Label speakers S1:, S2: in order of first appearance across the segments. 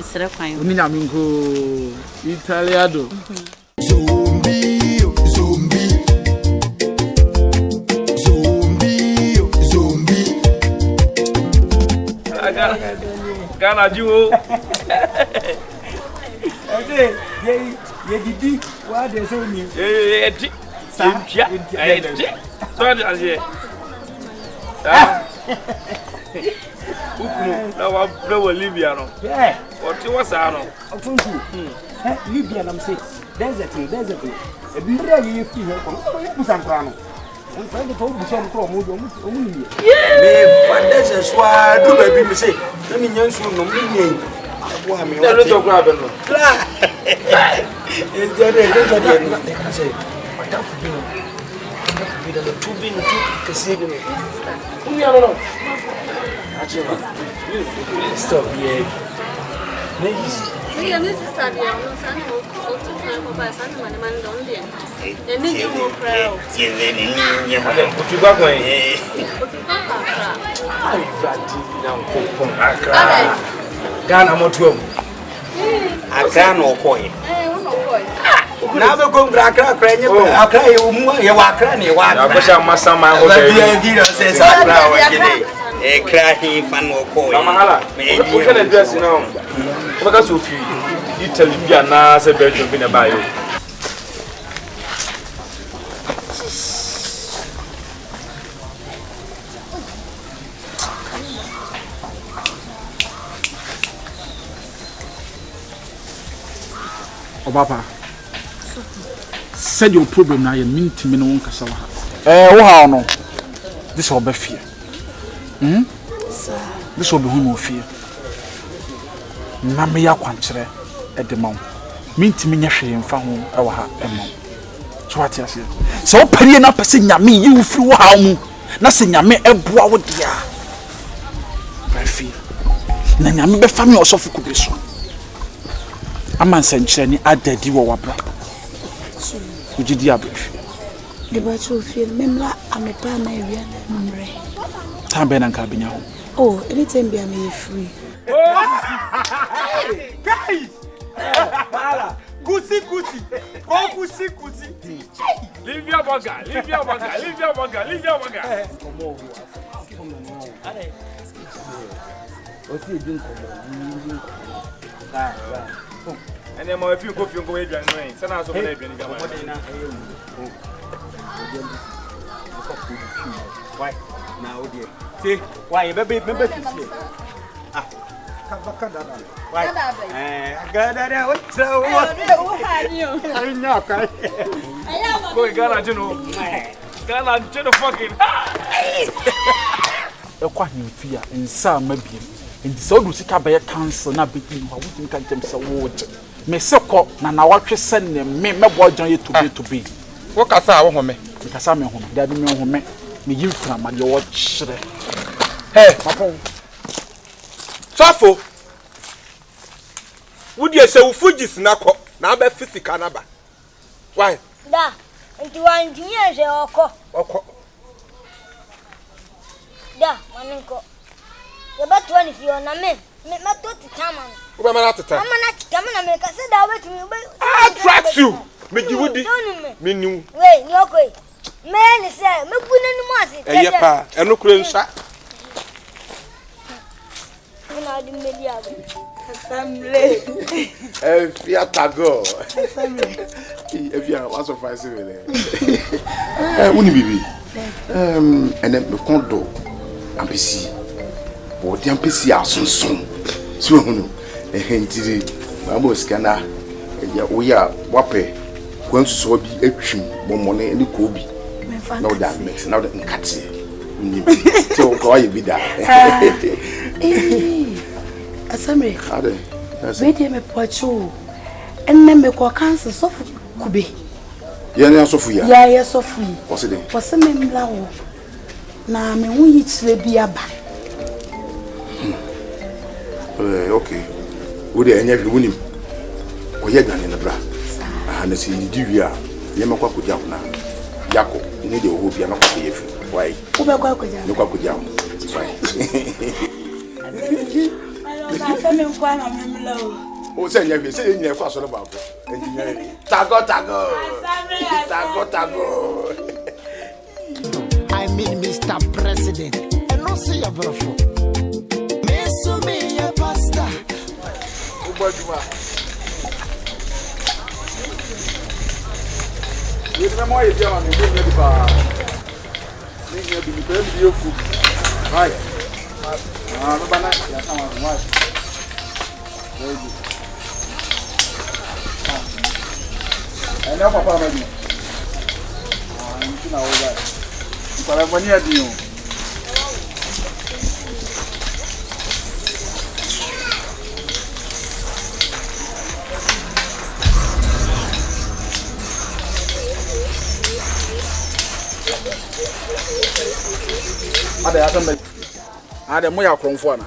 S1: mensere kwan.
S2: Oni na mingo Italiado.
S3: Zombie.
S4: Gana jiwo.
S5: Ade, ye didi, wa de so ni.
S4: Eti. Simpia. Eti. So de azie. Ah. Ukunu, na wa bro Libya no.
S5: Eh.
S4: Oti wasa no.
S5: Ofunku. Libya nam say. Desert. E bi re ye fi he ko. Ko ye busan kra no. On fa de to busan kra mo do mo ni.
S6: Me fandese swa do ba bi me say. Na mi nyansu no mi nyen. Wa me wa.
S4: Na lo kra be no.
S6: E de no. Say. Pata fu no. Bi da tu bi no tu kasi bi no. Umi no. Achema. Stop here. Next.
S7: Mira, mi sister dia, no sana o tu sana ko ba sana man don dia. E ni ju mo crowd.
S6: Ye ni nye mo.
S4: Otu ba kon.
S7: O tu ba ka.
S6: Ai vadi na ko akra. Gana mo tuom. Akra no koy.
S7: O no koy.
S6: Na be ko akra nye akra ye mu ye wa akra ne wa.
S4: Ya bosha masa ma ho
S6: Ba bia di no se sa akra wa gide. E kra hi fan no koy.
S4: Mahala. O kele dress na. Maka Sophie, you tell Libya na se Belgium be na buy you.
S2: Obapa. Said your problem na ye minti me no won kasa wa. Wo ha no. This will be fear. Sir. This will be who no fear. Na me ya kwankyere edema minti me nya hwe mfa ho e wa ha emma so ati ase so opare na pese nyame yi wo firi wo ha mu na se nyame eboa wo dia bafi na nyame be fa me osofo Kube so amansa nkyere ni adadi wo wabra ujidi abafi
S8: de ba cho fie memla amepa na ewia na mre
S2: tambe na nka benya ho
S8: oh anytime be am free.
S5: Guys! Para! Gucci! Go Gucci!
S4: Leave your burger.
S5: Come on. Allez. Aussi bien comme
S4: And then my few coffee go away and rain. Send us over there.
S5: Why? Now dear. See, why baby remember to see. Why? Gada what's so what? I know, okay.
S4: Go Ghana, you know. Ghana, you know fucking.
S2: E kwa himfia nsa mabiem enti so do sika be cancel na begin wa wutim kan tem se wo je me se ko na watwe se ne me mebo jan ye to be
S4: Wo kasa wo home.
S2: Kasa me home da bi me home me yimfra ma de wo kyere
S4: Hey, Papa. Sofo. Would you say Fuji snako na be physical na ba? Why?
S9: Da, nti wa ntinye se oko. Da, manenko. Ye ba 20 fi ona me to titama.
S4: Wo be ma na teta.
S9: Mama na titama na me ka se da we tumi be.
S4: I trust you. Me jiwudi. Me niu.
S9: We, ni okoi. Me ni se, me bu na ni mo ase.
S4: Eye pa, eno kure nsa.
S9: Na di media be.
S8: Assembly.
S4: Fia tago.
S8: Assembly.
S4: Fia was surprise me.
S6: Uni bibi. Ene me kondo ampesi. Bo di ampesi asunsun. So hunu. Ntiri mamo skana ya oya wape kwansu so bi atwim momone ene ko bi. Na o da mix na o da nkate. Ni so ko ayi bi da.
S8: Assembly. Ade. Wait me pocho. Enne me ko cancer Sofo Kube.
S6: Ya na Sofo ya.
S8: Ya Sofo.
S6: Wose de.
S8: Wose me mla wo. Na me hu yi kire bi aba.
S6: Okay. Wo de enya hwe wonim. Oye gane na bra. Na se di wi a ye makwa kodja ho na. Yako ni de ho bia na kwa ye fi. Why?
S8: Wo be kwa kodja.
S6: Ni kwa kodja ho. Why? O say you say you never so about. Tago.
S3: I mean, Mr. President, and no see your brother. Me so me a pasta.
S2: You remember why you tell me you need the bar? You need to be your food. Right. No banana. Ya come on, watch. Very good. And now papa ma di. You know all that. Para money adi o. Ade atambe. Ade mo ya kronfo ana.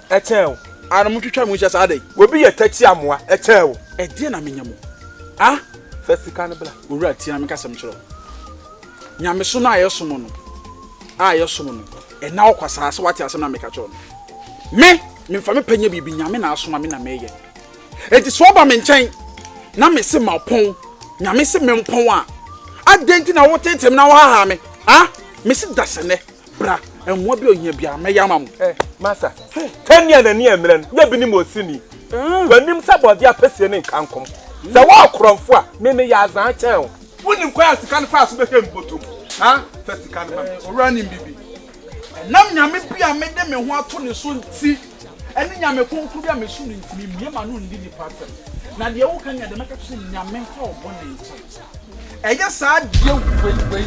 S4: Echen.
S2: Ana mo twetwa mo hyesa ade.
S4: Obi ye tachi amoa. Echen.
S2: E die na menyamo. Ah?
S4: Fesika ne bla.
S2: Owura tia me kasem kyero. Nyame so na ayeso mo no. Ayeso mo no. E na okwasa ase wate asem na meka kyero. Me mfa me panya bibi nyame na asoma me na meye. Enti so ba me nkyɛn na me se mapon. Nyame se me mpon a. Adenti na wo tentem na wo ha me. Ah? Me se dasene bra. Enwo bi ohia bia me yama mo.
S4: Master. 10 years na ni emren. Ya bi ni mo sini. Wanim sabodi apese ne kankom. Za wa kromfo a me ya azan kyɛn. Woni kwa sika ne fa so be hem botom. Ha? Sika ne ba.
S2: Owura ni bibi. Nam nyame bia me de me ho ato ne so nti. Ene nyame konkuru bia me so ne nti me ma no ndi ni pattern. Na de wo kan ya de meka so nyame fa obo ne nti. Eya saa de we.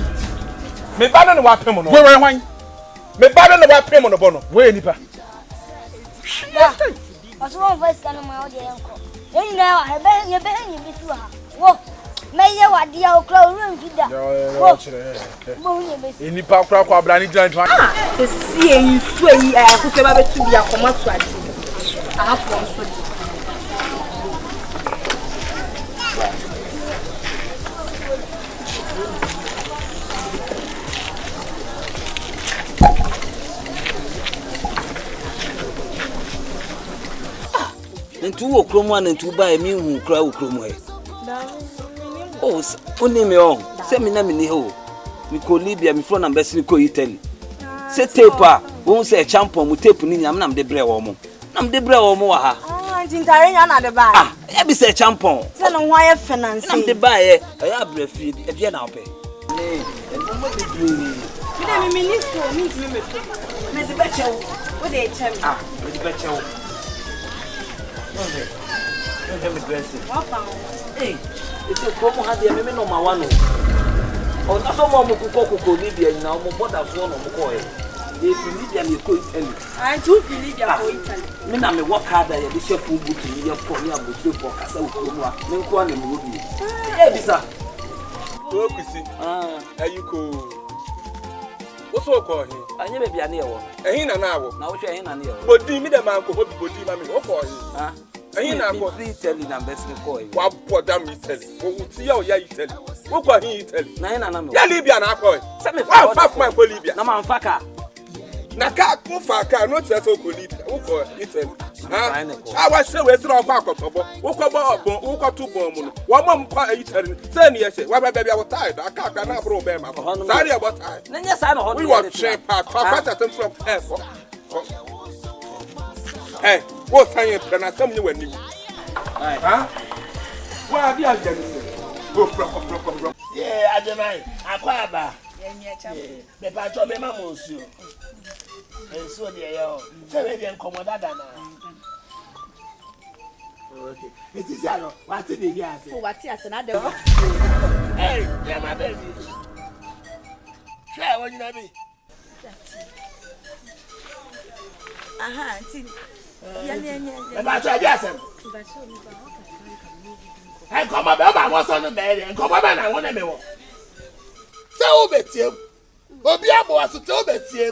S4: Me ba no wa pem no.
S2: We hwan?
S4: Me ba no wa pem no bo no.
S2: We nipa.
S9: What's wrong with this animal? You know, I bet you be too. Whoa, may you what dear clothes room to that.
S2: Any power crowd, Brani Giant.
S1: To see you sway, I could never to be a command to I have one.
S10: Ntu okromo an ntu ba emi hu kra okromo e. Oh, oni me on. Se mi na mi ni ho. Mi ko Libya mi fro na mbesi ko Italy. Se tape won se champion mu tape ni nyam na me de bre wo mo. Na me de bre wo mo wa ha.
S1: Ah, ntintare nya na de ba.
S10: Ah, e bi se champion.
S1: Se no ho aye finance.
S10: Na me de ba e ya bre fi e bia na ope. Ne, e mo de bre ni.
S1: Mi na mi minister mi ntimi me fi. Me de be chewo. Wo de chem.
S10: Ah, me de be chewo. Okay. Don't me dressing. Hey, it's a promo had the me no ma wano. Oh, na so mo kuko Libya na mo border so no mo ko e. If Libya me ko Italy.
S1: I do believe you go Italy.
S10: Me na me work hard ya be chef book ni ya for me abotre for kasa ukromu a. Me nko na me obi. Eh bisa.
S4: To kwisi. Ayuko. Oso ko hi.
S10: Anye be bia na ye wo.
S4: Ehin na na wo.
S10: Na wo hwe ehin na na ye wo.
S4: Bodi mi de man ko hobi bodi ma me wo ko hi.
S10: Ha?
S4: Ehin na ko
S10: Italy na best ko hi.
S4: Wa boda mi Italy. Wo uti ya o ya Italy. Wo ko hi Italy.
S10: Na na me.
S4: Ya Libya na ko hi.
S10: Se me
S4: wa fa man ko Libya.
S10: Na man fa ka.
S4: Na ka ko fa ka no tse so ko Libya. Wo ko Italy. Ha? Ah wa se we sira kwa akotobo. Wo ko bo obon, wo ko tu bon mu no. Wo mam kwa Italy. Se ni ye se. Wa ba bia wo tie da ka na bro be ma. Sorry about tie.
S10: Na nya sa na ho.
S4: We want shape part. Talk about from airport. Hey, what saying plan some you when you. Huh? Why are you doing? Go from.
S5: Yeah, Ademai. Akwaba. The patron be mamusu. And so dear yo. So we dey incomoda dana. Okay. It is yalo. What did you say?
S1: For what you say na de.
S5: Hey, yeah my baby. Try what you know me.
S1: Aha, auntie. Yeah.
S5: About your guessing. Hey, come on, I was on the bed and come on, I want to know. So, Betty, Obiabo was to tell Betty.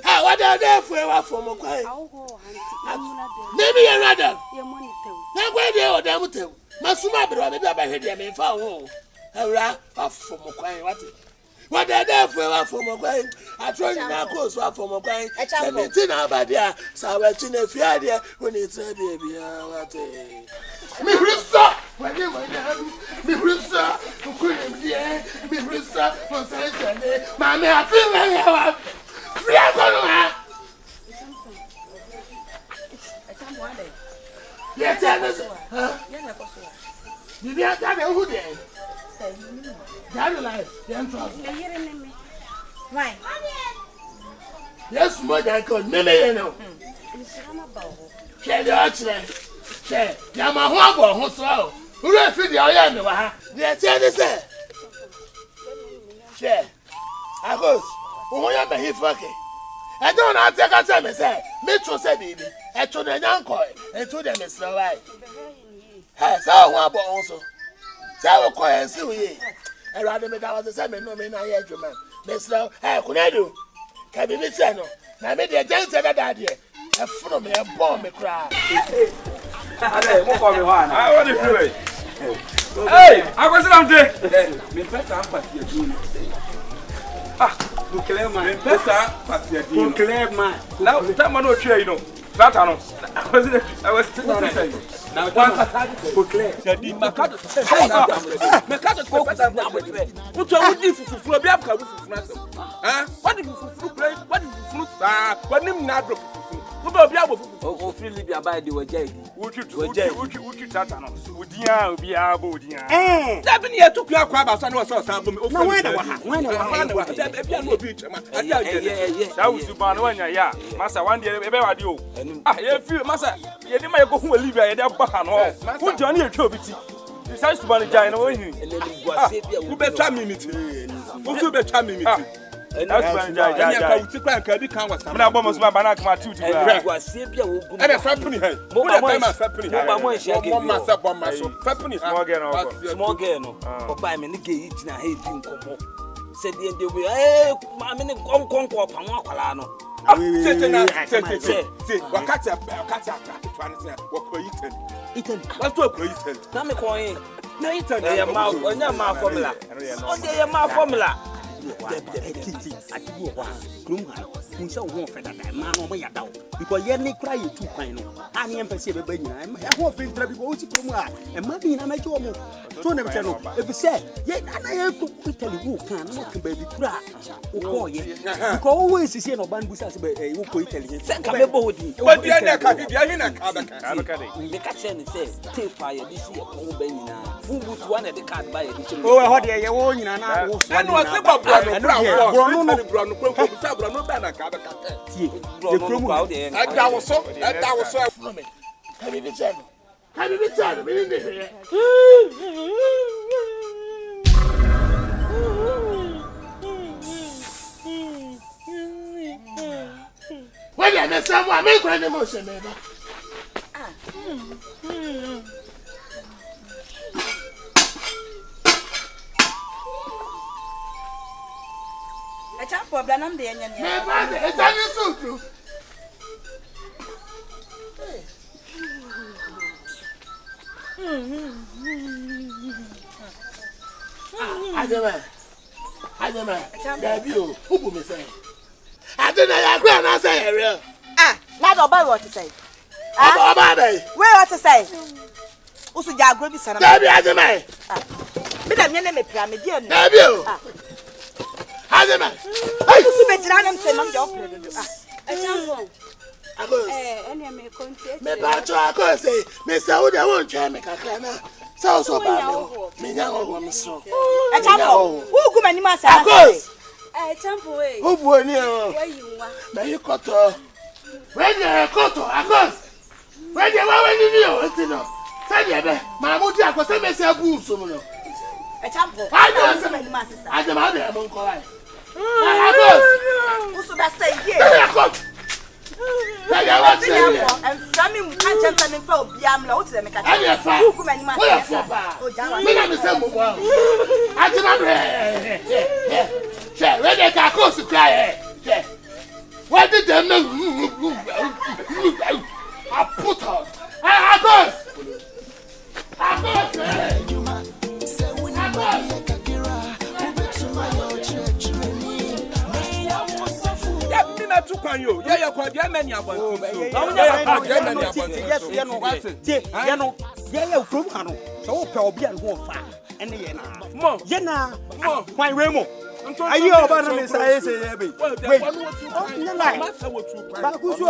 S5: How what are they for from a quiet? Maybe another. Now, where they are, damn it. Masuma, but I never had them in foul. Hurrah, off from a quiet. What? What the devil for my going? I try to close for my going. 17 abadia, so I chin a fiadia when it's a baby. Me rissa, when you me rissa, who couldn't be me rissa for Sunday. Mammy, I feel like I have free. I'm going yes, you didn't have who then? That life, the entrance.
S9: Why?
S5: Yes, more than could. Maybe know. Share the archery. Share. Yamaha, who's slow. Who will feed the oil? The attendant said. Share. I goes. Who am I here for? I don't know. Take a time and say, Mitchell said, baby. I told the young boy and told them it's the right. Has our one also. Tell a and see we. I rather make out the same no man. I had you, man. Miss Now, how could I do? Can be Miss Channel. Now, made the agent said that idea. A from me, a bomb, me cry.
S4: I want to do it. Hey, I was down there. Me better, I'm pas here doing it. Ah, you claim my better, but you claim my. Now, that man no chair, you know. That I know. I was sitting on it. Now, one for clear. The Macado. Macado, what do you for what do you play? What do you fruit? What do you not? Who will be able to freely be about the way? Would you tata? Would you be able to? 7 years took your crab as I was so sample. When I was yeah, Master, one day, everybody. Ah, if you, Master, you didn't make a who will leave at their back and all. Put Johnny a trophy. Besides to manage China, who better me? Who better me? And that's when I can't was almost my banana come to and a family. Small girl, buy me gate in a hating combo. Said the end of the way, Mammy, Concord, Pamacolano. Eaten. What's to eaten? Come coin. No, eaten. They are mouth on your mouth formula. On their mouth formula. I do one. Who's so warm for that man on my adult. Because you cry you too kind. I am perceived by you. I won't think that people will come out. And maybe in a major moment. So never tell if you say, yet I have to tell you who can not baby cry. Oh, yeah. You always see no bamboo as a who could tell you. Send a body. But the other can be in a car. The captain says, take fire this year. Oh, baby, now. Who would one at the card by it? Oh, how do you own? And I was about Well, I met someone make an emotion, neighbor.
S1: A champ for Blanam de Anya.
S5: It's a suit. I don't know. Who me say? I don't know. I say,
S1: ah, not about what to say.
S5: Where
S1: what to say? Also, Jago, son of
S5: I don't know.
S1: But I'm your name, Pyramid.
S5: Have you? I don't know.
S1: I just bet I'm saying,
S5: I say, Mr. Wood, I won't try make a clan. So bad. Me now, so.
S1: I tell who come any master?
S7: I jump away.
S5: Who were near
S7: where you are?
S5: now you cut her. When you're cut her, of course. When you are when you know, it's enough. Say, Mamma, I was a mess of boots.
S1: A champ.
S5: I don't know many masters. I don't have a monk.
S1: Who's that say here? And Sammy can't tell me for Biam to them. Who come any master?
S5: I don't know. Where they can close to cry. Why did they know? I put her. I go.
S4: ni abon.
S11: Yes, you know. Yeah, from Hano. So, probably and go far. And Yena, my Remo. Are you about to say, wait, what you